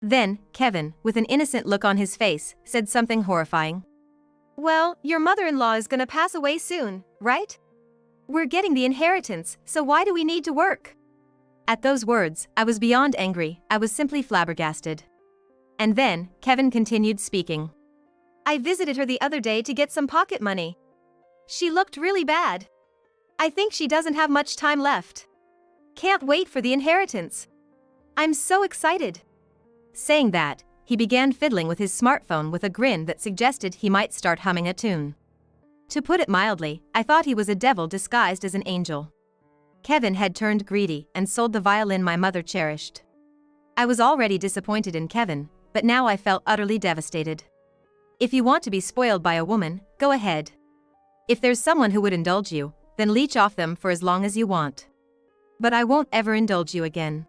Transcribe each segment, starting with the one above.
Then, Kevin, with an innocent look on his face, said something horrifying. "Well, your mother-in-law is gonna pass away soon, right? We're getting the inheritance, so why do we need to work?" At those words, I was beyond angry, I was simply flabbergasted. And then, Kevin continued speaking. "I visited her the other day to get some pocket money. She looked really bad. I think she doesn't have much time left. Can't wait for the inheritance. I'm so excited." Saying that, he began fiddling with his smartphone with a grin that suggested he might start humming a tune. To put it mildly, I thought he was a devil disguised as an angel. Kevin had turned greedy and sold the violin my mother cherished. I was already disappointed in Kevin, but now I felt utterly devastated. If you want to be spoiled by a woman, go ahead. If there's someone who would indulge you, then leech off them for as long as you want. But I won't ever indulge you again.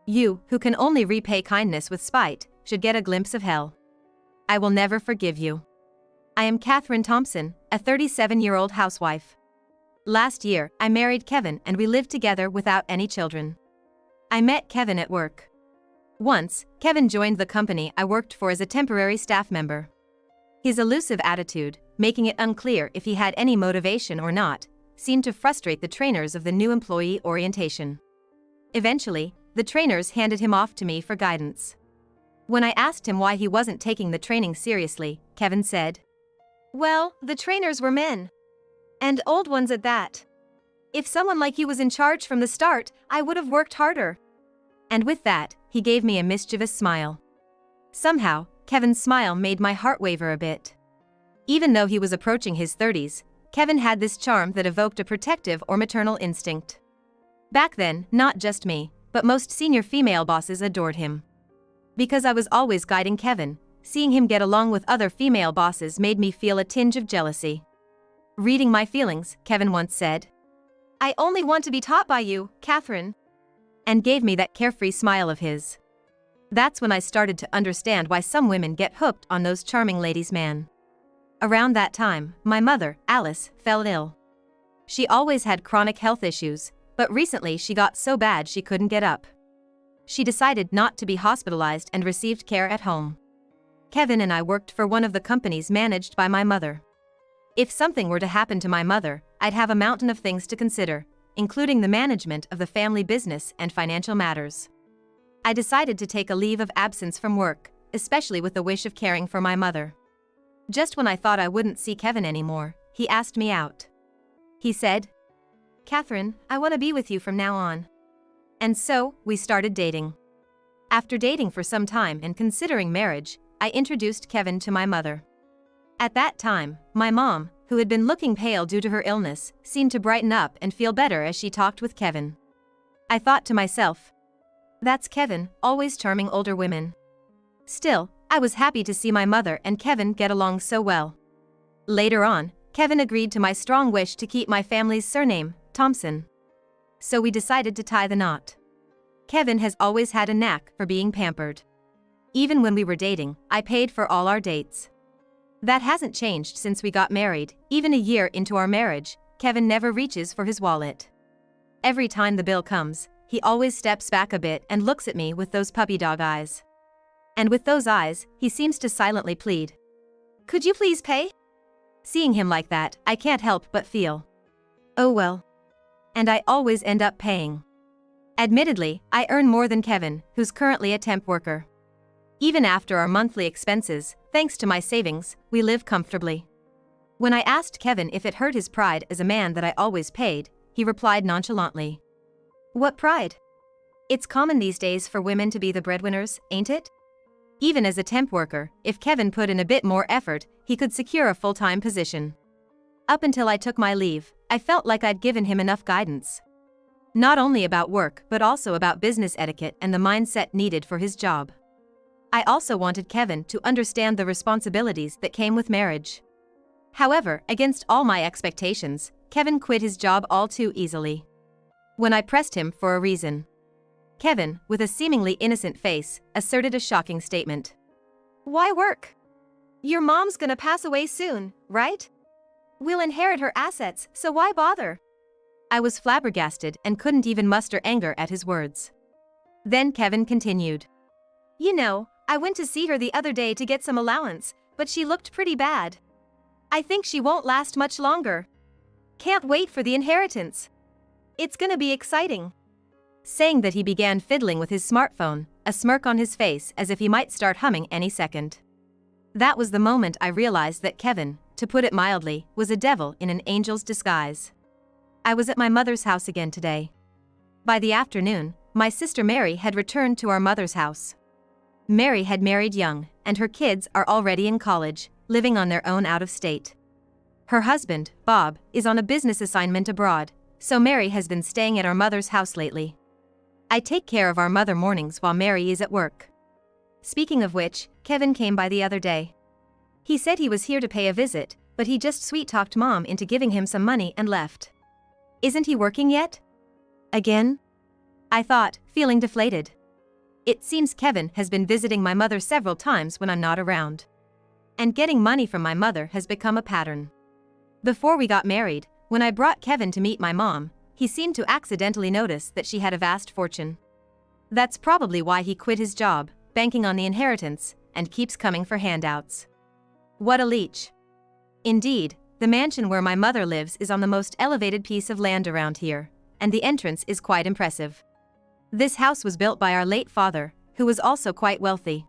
You, who can only repay kindness with spite, should get a glimpse of hell. I will never forgive you. I am Catherine Thompson, a 37-year-old housewife. Last year, I married Kevin and we lived together without any children. I met Kevin at work. Once, Kevin joined the company I worked for as a temporary staff member. His elusive attitude, making it unclear if he had any motivation or not, seemed to frustrate the trainers of the new employee orientation. Eventually, the trainers handed him off to me for guidance. When I asked him why he wasn't taking the training seriously, Kevin said, "Well, the trainers were men. And old ones at that. If someone like you was in charge from the start, I would have worked harder." And with that, he gave me a mischievous smile. Somehow, Kevin's smile made my heart waver a bit. Even though he was approaching his 30s, Kevin had this charm that evoked a protective or maternal instinct. Back then, not just me, but most senior female bosses adored him. Because I was always guiding Kevin, seeing him get along with other female bosses made me feel a tinge of jealousy. Reading my feelings, Kevin once said, "I only want to be taught by you, Catherine," and gave me that carefree smile of his. That's when I started to understand why some women get hooked on those charming ladies' man. Around that time, my mother, Alice, fell ill. She always had chronic health issues, but recently she got so bad she couldn't get up. She decided not to be hospitalized and received care at home. Kevin and I worked for one of the companies managed by my mother. If something were to happen to my mother, I'd have a mountain of things to consider, including the management of the family business and financial matters. I decided to take a leave of absence from work, especially with the wish of caring for my mother. Just when I thought I wouldn't see Kevin anymore, he asked me out. He said, "Catherine, I want to be with you from now on." And so, we started dating. After dating for some time and considering marriage, I introduced Kevin to my mother. At that time, my mom, who had been looking pale due to her illness, seemed to brighten up and feel better as she talked with Kevin. I thought to myself, "That's Kevin, always charming older women." Still, I was happy to see my mother and Kevin get along so well. Later on, Kevin agreed to my strong wish to keep my family's surname, Thompson. So we decided to tie the knot. Kevin has always had a knack for being pampered. Even when we were dating, I paid for all our dates. That hasn't changed since we got married. Even a year into our marriage, Kevin never reaches for his wallet. Every time the bill comes, he always steps back a bit and looks at me with those puppy dog eyes. And with those eyes, he seems to silently plead, "Could you please pay?" Seeing him like that, I can't help but feel, oh well. And I always end up paying. Admittedly, I earn more than Kevin, who's currently a temp worker. Even after our monthly expenses, thanks to my savings, we live comfortably. When I asked Kevin if it hurt his pride as a man that I always paid, he replied nonchalantly, "What pride? It's common these days for women to be the breadwinners, ain't it?" Even as a temp worker, if Kevin put in a bit more effort, he could secure a full-time position. Up until I took my leave, I felt like I'd given him enough guidance. Not only about work but also about business etiquette and the mindset needed for his job. I also wanted Kevin to understand the responsibilities that came with marriage. However, against all my expectations, Kevin quit his job all too easily. When I pressed him for a reason, Kevin, with a seemingly innocent face, asserted a shocking statement. "Why work? Your mom's gonna pass away soon, right? We'll inherit her assets, so why bother?" I was flabbergasted and couldn't even muster anger at his words. Then Kevin continued, You know, I went to see her the other day to get some allowance, but she looked pretty bad. I think she won't last much longer. Can't wait for the inheritance. It's gonna be exciting." Saying that, he began fiddling with his smartphone, a smirk on his face as if he might start humming any second. That was the moment I realized that Kevin, to put it mildly, was a devil in an angel's disguise. I was at my mother's house again today. By the afternoon, my sister Mary had returned to our mother's house. Mary had married young, and her kids are already in college, living on their own out of state. Her husband, Bob, is on a business assignment abroad, so Mary has been staying at our mother's house lately. I take care of our mother mornings while Mary is at work. Speaking of which, Kevin came by the other day. He said he was here to pay a visit, but he just sweet-talked Mom into giving him some money and left. Isn't he working yet? Again? I thought, feeling deflated. It seems Kevin has been visiting my mother several times when I'm not around. And getting money from my mother has become a pattern. Before we got married, when I brought Kevin to meet my mom, he seemed to accidentally notice that she had a vast fortune. That's probably why he quit his job, banking on the inheritance, and keeps coming for handouts. What a leech. Indeed, the mansion where my mother lives is on the most elevated piece of land around here, and the entrance is quite impressive. This house was built by our late father, who was also quite wealthy.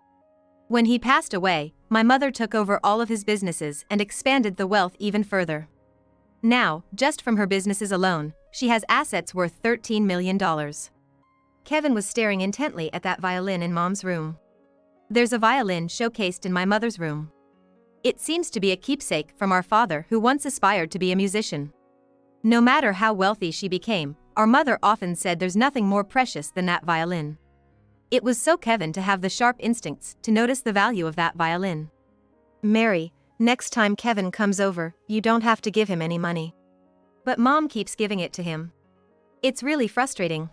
When he passed away, my mother took over all of his businesses and expanded the wealth even further. Now, just from her businesses alone, she has assets worth $13 million. Kevin was staring intently at that violin in Mom's room. There's a violin showcased in my mother's room. It seems to be a keepsake from our father, who once aspired to be a musician. No matter how wealthy she became, our mother often said there's nothing more precious than that violin. It was so Kevin to have the sharp instincts to notice the value of that violin. "Mary, next time Kevin comes over, you don't have to give him any money." But Mom keeps giving it to him. It's really frustrating.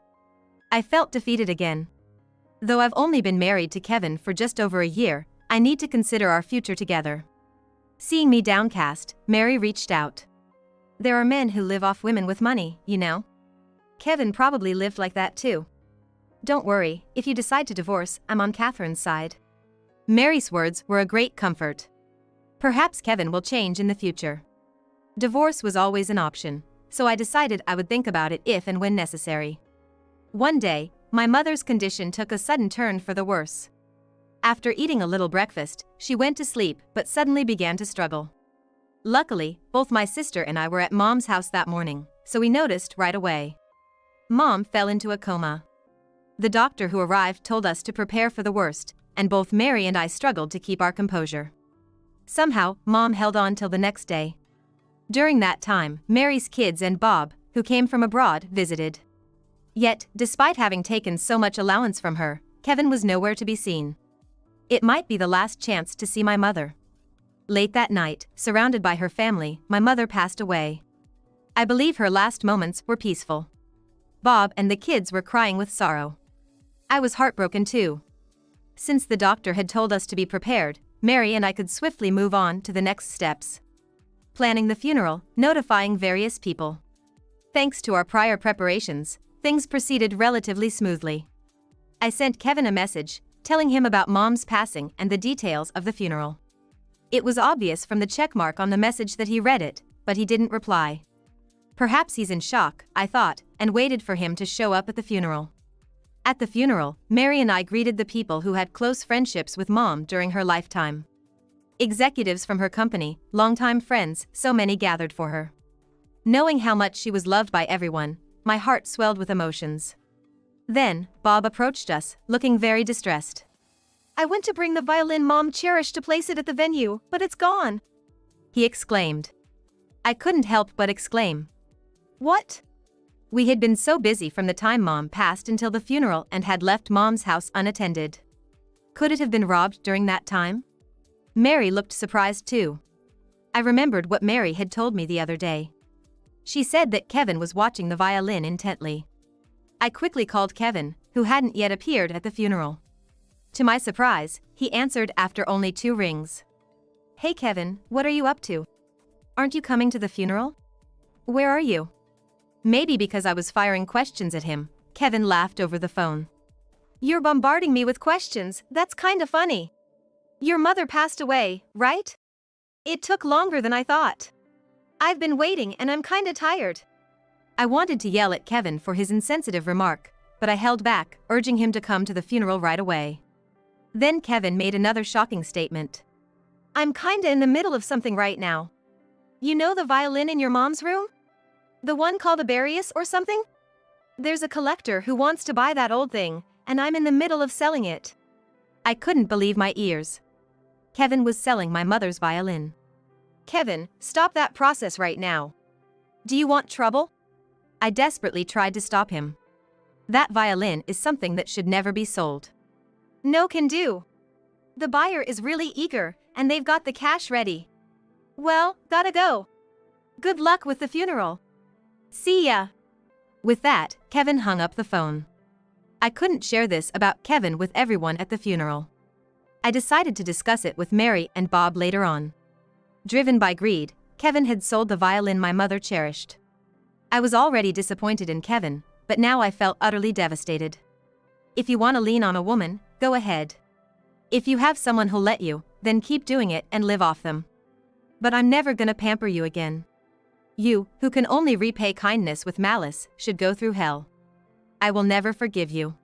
I felt defeated again. Though I've only been married to Kevin for just over a year, I need to consider our future together. Seeing me downcast, Mary reached out. "There are men who live off women with money, you know. Kevin probably lived like that too. Don't worry, if you decide to divorce, I'm on Catherine's side." Mary's words were a great comfort. Perhaps Kevin will change in the future. Divorce was always an option, so I decided I would think about it if and when necessary. One day, my mother's condition took a sudden turn for the worse. After eating a little breakfast, she went to sleep but suddenly began to struggle. Luckily, both my sister and I were at Mom's house that morning, so we noticed right away. Mom fell into a coma. The doctor who arrived told us to prepare for the worst, and both Mary and I struggled to keep our composure. Somehow, Mom held on till the next day. During that time, Mary's kids and Bob, who came from abroad, visited. Yet, despite having taken so much allowance from her, Kevin was nowhere to be seen. It might be the last chance to see my mother. Late that night, surrounded by her family, my mother passed away. I believe her last moments were peaceful. Bob and the kids were crying with sorrow. I was heartbroken too. Since the doctor had told us to be prepared, Mary and I could swiftly move on to the next steps. Planning the funeral, notifying various people. Thanks to our prior preparations, things proceeded relatively smoothly. I sent Kevin a message, telling him about Mom's passing and the details of the funeral. It was obvious from the checkmark on the message that he read it, but he didn't reply. Perhaps he's in shock, I thought, and waited for him to show up at the funeral. At the funeral, Mary and I greeted the people who had close friendships with Mom during her lifetime. Executives from her company, longtime friends, so many gathered for her. Knowing how much she was loved by everyone, my heart swelled with emotions. Then, Bob approached us, looking very distressed. "I went to bring the violin Mom cherished to place it at the venue, but it's gone," he exclaimed. I couldn't help but exclaim. "What?" We had been so busy from the time Mom passed until the funeral and had left Mom's house unattended. Could it have been robbed during that time? Mary looked surprised too. I remembered what Mary had told me the other day. She said that Kevin was watching the violin intently. I quickly called Kevin, who hadn't yet appeared at the funeral. To my surprise, he answered after only 2 rings. "Hey Kevin, what are you up to? Aren't you coming to the funeral? Where are you?" Maybe because I was firing questions at him, Kevin laughed over the phone. You're bombarding me with questions, that's kinda funny. Your mother passed away, right? It took longer than I thought. I've been waiting and I'm kinda tired. I wanted to yell at Kevin for his insensitive remark, but I held back, urging him to come to the funeral right away. Then Kevin made another shocking statement. I'm kinda in the middle of something right now. You know the violin in your mom's room? The one called a Barius or something? There's a collector who wants to buy that old thing, and I'm in the middle of selling it. I couldn't believe my ears. Kevin was selling my mother's violin. Kevin, stop that process right now. Do you want trouble? I desperately tried to stop him. That violin is something that should never be sold. No can do. The buyer is really eager, and they've got the cash ready. Well, gotta go. Good luck with the funeral. See ya. With that, Kevin hung up the phone. I couldn't share this about Kevin with everyone at the funeral. I decided to discuss it with Mary and Bob later on. Driven by greed, Kevin had sold the violin my mother cherished. I was already disappointed in Kevin, but now I felt utterly devastated. If you want to lean on a woman, go ahead. If you have someone who'll let you, then keep doing it and live off them. But I'm never gonna pamper you again. You, who can only repay kindness with malice, should go through hell. I will never forgive you.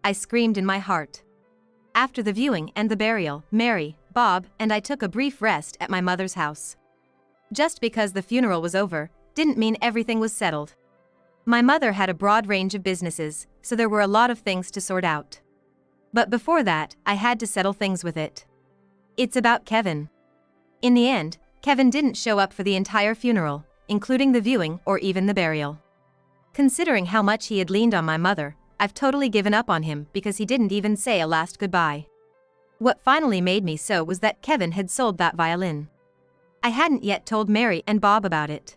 I screamed in my heart. After the viewing and the burial, Mary, Bob, and I took a brief rest at my mother's house. Just because the funeral was over, didn't mean everything was settled. My mother had a broad range of businesses, so there were a lot of things to sort out. But before that, I had to settle things with it. It's about Kevin. In the end, Kevin didn't show up for the entire funeral, including the viewing or even the burial. Considering how much he had leaned on my mother, I've totally given up on him because he didn't even say a last goodbye. What finally made me so was that Kevin had sold that violin. I hadn't yet told Mary and Bob about it.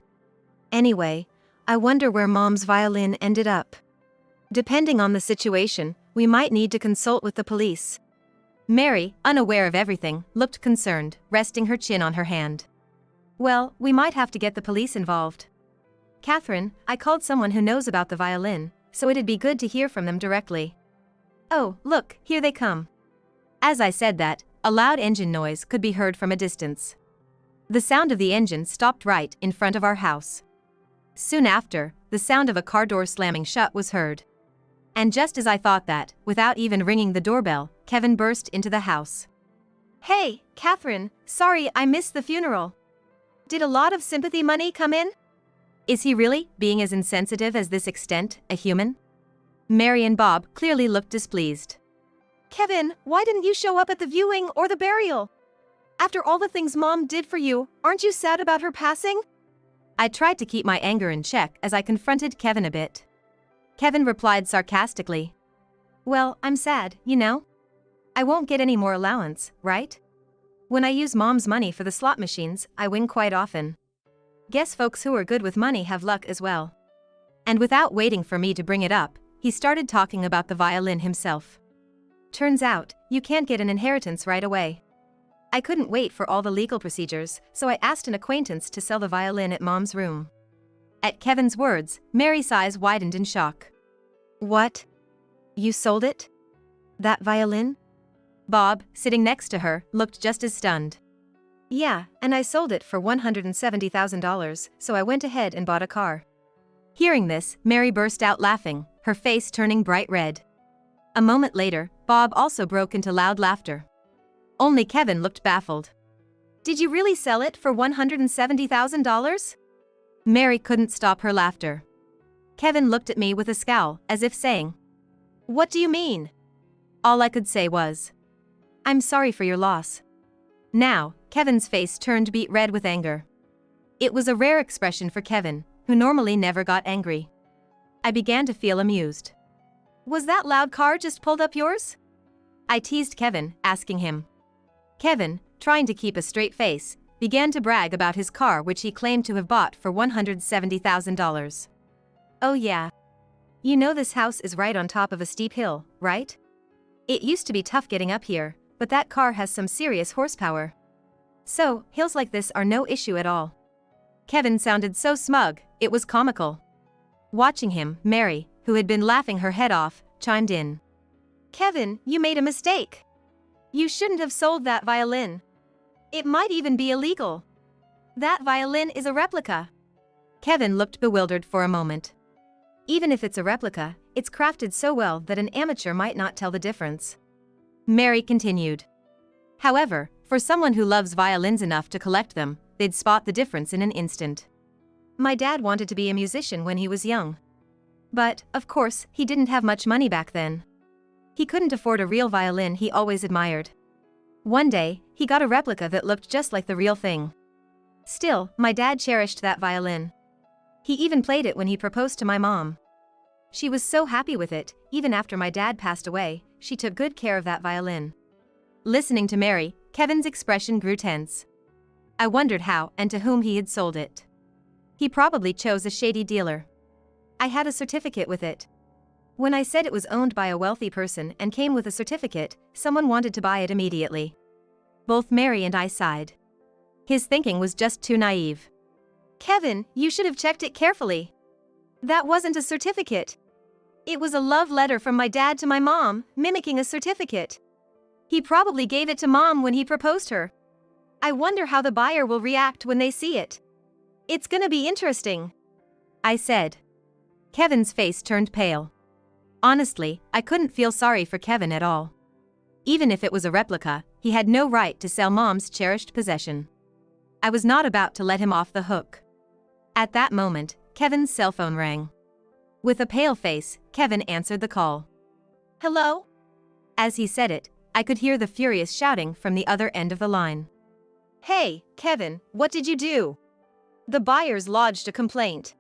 Anyway, I wonder where Mom's violin ended up. Depending on the situation, we might need to consult with the police. Mary, unaware of everything, looked concerned, resting her chin on her hand. Well, we might have to get the police involved. Catherine, I called someone who knows about the violin, so it'd be good to hear from them directly. Oh, look, here they come. As I said that, a loud engine noise could be heard from a distance. The sound of the engine stopped right in front of our house. Soon after, the sound of a car door slamming shut was heard. And just as I thought that, without even ringing the doorbell, Kevin burst into the house. Hey, Catherine, sorry I missed the funeral. Did a lot of sympathy money come in? Is he really, being as insensitive as this extent, a human? Mary and Bob clearly looked displeased. Kevin, why didn't you show up at the viewing or the burial? After all the things Mom did for you, aren't you sad about her passing? I tried to keep my anger in check as I confronted Kevin a bit. Kevin replied sarcastically. Well, I'm sad, you know? I won't get any more allowance, right? When I use Mom's money for the slot machines, I win quite often. Guess folks who are good with money have luck as well. And without waiting for me to bring it up, he started talking about the violin himself. Turns out, you can't get an inheritance right away. I couldn't wait for all the legal procedures, so I asked an acquaintance to sell the violin at Mom's room. At Kevin's words, Mary's eyes widened in shock. What? You sold it? That violin? Bob, sitting next to her, looked just as stunned. Yeah, and I sold it for $170,000, so I went ahead and bought a car. Hearing this, Mary burst out laughing, her face turning bright red. A moment later, Bob also broke into loud laughter. Only Kevin looked baffled. Did you really sell it for $170,000? Mary couldn't stop her laughter. Kevin looked at me with a scowl, as if saying, What do you mean? All I could say was, I'm sorry for your loss. Now, Kevin's face turned beet red with anger. It was a rare expression for Kevin, who normally never got angry. I began to feel amused. Was that loud car just pulled up yours? I teased Kevin, asking him. Kevin, trying to keep a straight face, began to brag about his car which he claimed to have bought for $170,000. Oh yeah. You know this house is right on top of a steep hill, right? It used to be tough getting up here, but that car has some serious horsepower. So, hills like this are no issue at all. Kevin sounded so smug, it was comical. Watching him, Mary, who had been laughing her head off, chimed in. Kevin, you made a mistake. You shouldn't have sold that violin. It might even be illegal. That violin is a replica. Kevin looked bewildered for a moment. Even if it's a replica, it's crafted so well that an amateur might not tell the difference. Mary continued. However, for someone who loves violins enough to collect them, they'd spot the difference in an instant. My dad wanted to be a musician when he was young. But, of course, he didn't have much money back then. He couldn't afford a real violin he always admired. One day, he got a replica that looked just like the real thing. Still, my dad cherished that violin. He even played it when he proposed to my mom. She was so happy with it, even after my dad passed away, she took good care of that violin. Listening to Mary, Kevin's expression grew tense. I wondered how and to whom he had sold it. He probably chose a shady dealer. I had a certificate with it. When I said it was owned by a wealthy person and came with a certificate, someone wanted to buy it immediately. Both Mary and I sighed. His thinking was just too naive. Kevin, you should have checked it carefully. That wasn't a certificate. It was a love letter from my dad to my mom, mimicking a certificate. He probably gave it to Mom when he proposed her. I wonder how the buyer will react when they see it. It's gonna be interesting, I said. Kevin's face turned pale. Honestly, I couldn't feel sorry for Kevin at all. Even if it was a replica, he had no right to sell Mom's cherished possession. I was not about to let him off the hook. At that moment, Kevin's cell phone rang. With a pale face, Kevin answered the call. Hello? As he said it, I could hear the furious shouting from the other end of the line. Hey, Kevin, what did you do? The buyers lodged a complaint.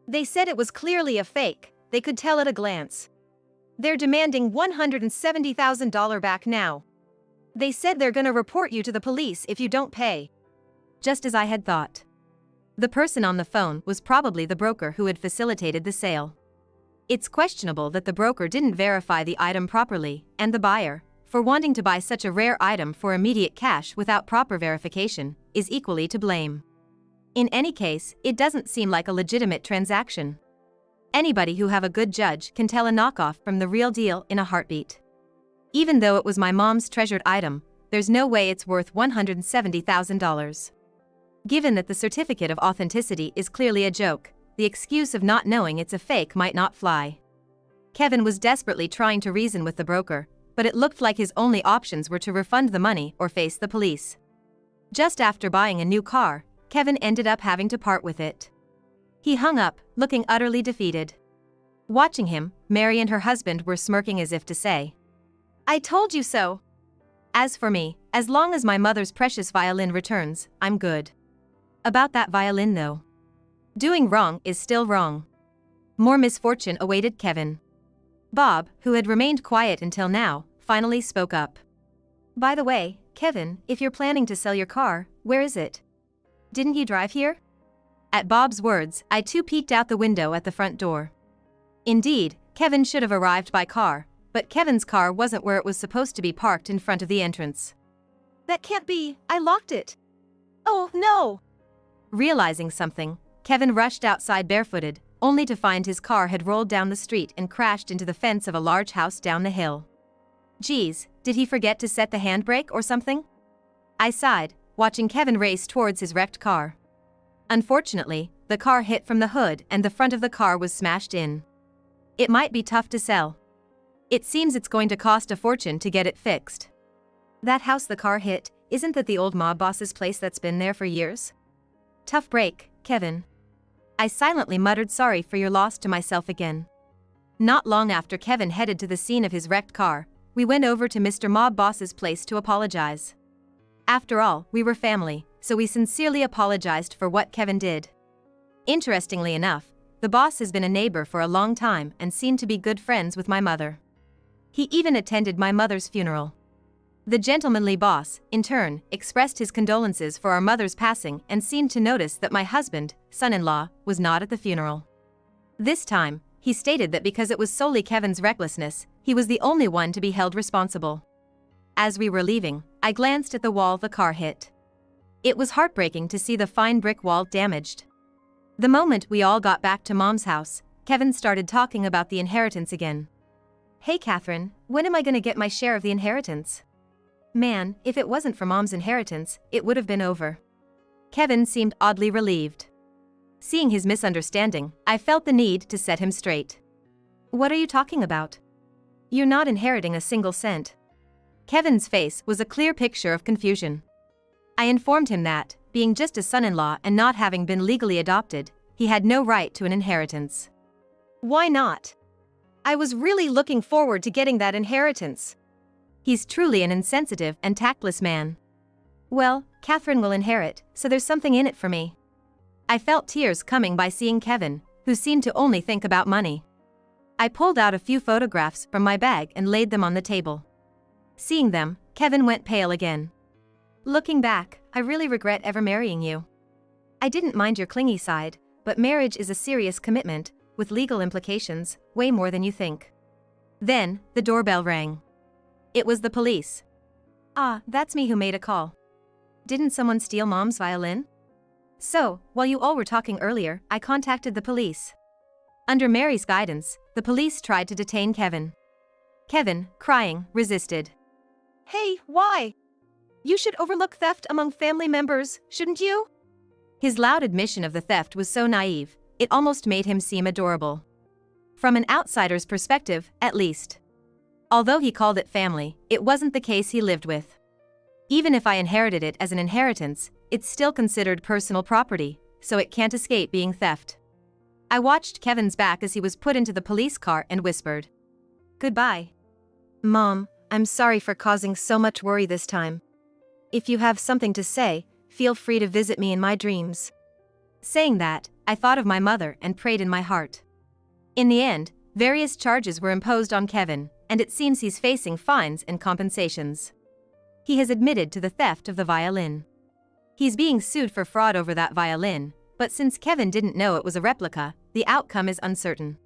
They said it was clearly a fake, they could tell at a glance. They're demanding $170,000 back now. They said they're gonna report you to the police if you don't pay. Just as I had thought. The person on the phone was probably the broker who had facilitated the sale. It's questionable that the broker didn't verify the item properly, and the buyer, for wanting to buy such a rare item for immediate cash without proper verification, is equally to blame. In any case, it doesn't seem like a legitimate transaction. Anybody who have a good judge can tell a knockoff from the real deal in a heartbeat. Even though it was my mom's treasured item, there's no way it's worth $170,000. Given that the certificate of authenticity is clearly a joke, the excuse of not knowing it's a fake might not fly. Kevin was desperately trying to reason with the broker, but it looked like his only options were to refund the money or face the police. Just after buying a new car, Kevin ended up having to part with it. He hung up, looking utterly defeated. Watching him, Mary and her husband were smirking as if to say, I told you so. As for me, as long as my mother's precious violin returns, I'm good. About that violin though. Doing wrong is still wrong. More misfortune awaited Kevin. Bob, who had remained quiet until now, finally spoke up. By the way, Kevin, if you're planning to sell your car, where is it? Didn't you drive here? At Bob's words, I too peeked out the window at the front door. Indeed, Kevin should have arrived by car, but Kevin's car wasn't where it was supposed to be parked in front of the entrance. That can't be, I locked it. Oh, no! Realizing something, Kevin rushed outside barefooted, only to find his car had rolled down the street and crashed into the fence of a large house down the hill. Geez, did he forget to set the handbrake or something? I sighed, watching Kevin race towards his wrecked car. Unfortunately, the car hit from the hood and the front of the car was smashed in. It might be tough to sell. It seems it's going to cost a fortune to get it fixed. That house the car hit, isn't that the old mob boss's place that's been there for years? Tough break, Kevin. I silently muttered sorry for your loss to myself again. Not long after Kevin headed to the scene of his wrecked car, we went over to Mr. Mob Boss's place to apologize. After all, we were family, so we sincerely apologized for what Kevin did. Interestingly enough, the boss has been a neighbor for a long time and seemed to be good friends with my mother. He even attended my mother's funeral. The gentlemanly boss, in turn, expressed his condolences for our mother's passing and seemed to notice that my husband, son-in-law, was not at the funeral. This time, he stated that because it was solely Kevin's recklessness, he was the only one to be held responsible. As we were leaving, I glanced at the wall the car hit. It was heartbreaking to see the fine brick wall damaged. The moment we all got back to Mom's house, Kevin started talking about the inheritance again. Hey Catherine, when am I gonna get my share of the inheritance? Man, if it wasn't for Mom's inheritance, it would have been over. Kevin seemed oddly relieved. Seeing his misunderstanding, I felt the need to set him straight. What are you talking about? You're not inheriting a single cent. Kevin's face was a clear picture of confusion. I informed him that, being just a son-in-law and not having been legally adopted, he had no right to an inheritance. Why not? I was really looking forward to getting that inheritance. He's truly an insensitive and tactless man. Well, Catherine will inherit, so there's something in it for me. I felt tears coming by seeing Kevin, who seemed to only think about money. I pulled out a few photographs from my bag and laid them on the table. Seeing them, Kevin went pale again. Looking back, I really regret ever marrying you. I didn't mind your clingy side, but marriage is a serious commitment, with legal implications, way more than you think. Then, the doorbell rang. It was the police. Ah, that's me who made a call. Didn't someone steal Mom's violin? So, while you all were talking earlier, I contacted the police. Under Mary's guidance, the police tried to detain Kevin. Kevin, crying, resisted. Hey, why? You should overlook theft among family members, shouldn't you? His loud admission of the theft was so naive, it almost made him seem adorable. From an outsider's perspective, at least. Although he called it family, it wasn't the case he lived with. Even if I inherited it as an inheritance, it's still considered personal property, so it can't escape being theft. I watched Kevin's back as he was put into the police car and whispered. Goodbye. Mom, I'm sorry for causing so much worry this time. If you have something to say, feel free to visit me in my dreams. Saying that, I thought of my mother and prayed in my heart. In the end, various charges were imposed on Kevin, and it seems he's facing fines and compensations. He has admitted to the theft of the violin. He's being sued for fraud over that violin, but since Kevin didn't know it was a replica, the outcome is uncertain.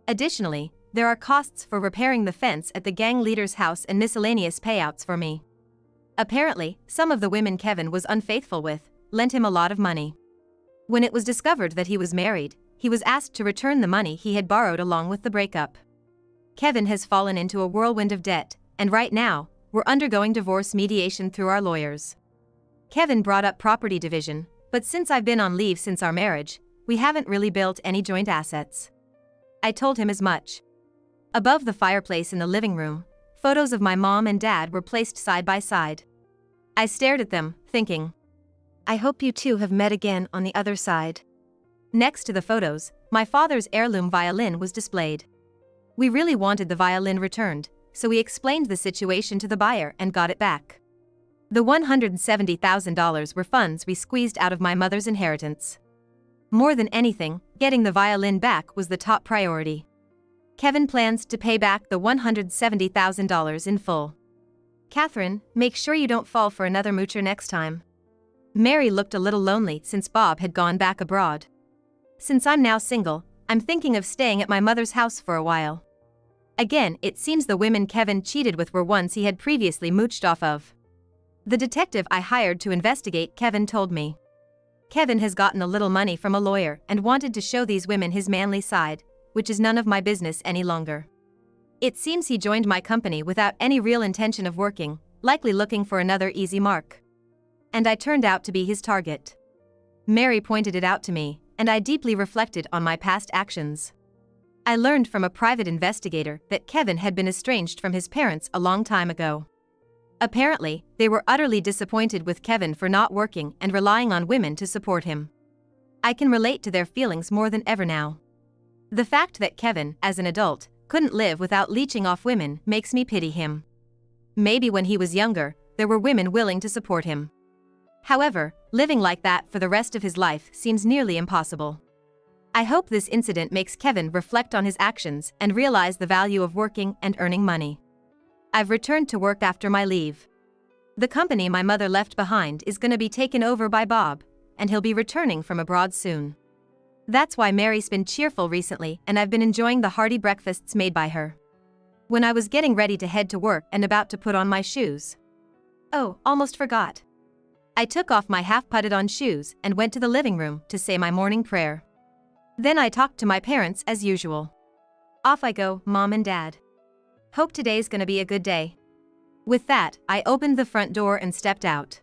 Additionally, there are costs for repairing the fence at the gang leader's house and miscellaneous payouts for me. Apparently, some of the women Kevin was unfaithful with lent him a lot of money. When it was discovered that he was married, he was asked to return the money he had borrowed along with the breakup. Kevin has fallen into a whirlwind of debt, and right now, we're undergoing divorce mediation through our lawyers. Kevin brought up property division, but since I've been on leave since our marriage, we haven't really built any joint assets. I told him as much. Above the fireplace in the living room, photos of my mom and dad were placed side by side. I stared at them, thinking, I hope you two have met again on the other side. Next to the photos, my father's heirloom violin was displayed. We really wanted the violin returned, so we explained the situation to the buyer and got it back. The $170,000 were funds we squeezed out of my mother's inheritance. More than anything, getting the violin back was the top priority. Kevin plans to pay back the $170,000 in full. Catherine, make sure you don't fall for another moocher next time. Mary looked a little lonely since Bob had gone back abroad. Since I'm now single, I'm thinking of staying at my mother's house for a while. Again, it seems the women Kevin cheated with were ones he had previously mooched off of. The detective I hired to investigate Kevin told me. Kevin has gotten a little money from a lawyer and wanted to show these women his manly side, which is none of my business any longer. It seems he joined my company without any real intention of working, likely looking for another easy mark. And I turned out to be his target. Mary pointed it out to me, and I deeply reflected on my past actions. I learned from a private investigator that Kevin had been estranged from his parents a long time ago. Apparently, they were utterly disappointed with Kevin for not working and relying on women to support him. I can relate to their feelings more than ever now. The fact that Kevin, as an adult, couldn't live without leeching off women makes me pity him. Maybe when he was younger, there were women willing to support him. However, living like that for the rest of his life seems nearly impossible. I hope this incident makes Kevin reflect on his actions and realize the value of working and earning money. I've returned to work after my leave. The company my mother left behind is going to be taken over by Bob, and he'll be returning from abroad soon. That's why Mary's been cheerful recently, and I've been enjoying the hearty breakfasts made by her. When I was getting ready to head to work and about to put on my shoes. Oh, almost forgot. I took off my half-putted-on shoes and went to the living room to say my morning prayer. Then I talked to my parents as usual. Off I go, Mom and Dad. Hope today's gonna be a good day. With that, I opened the front door and stepped out.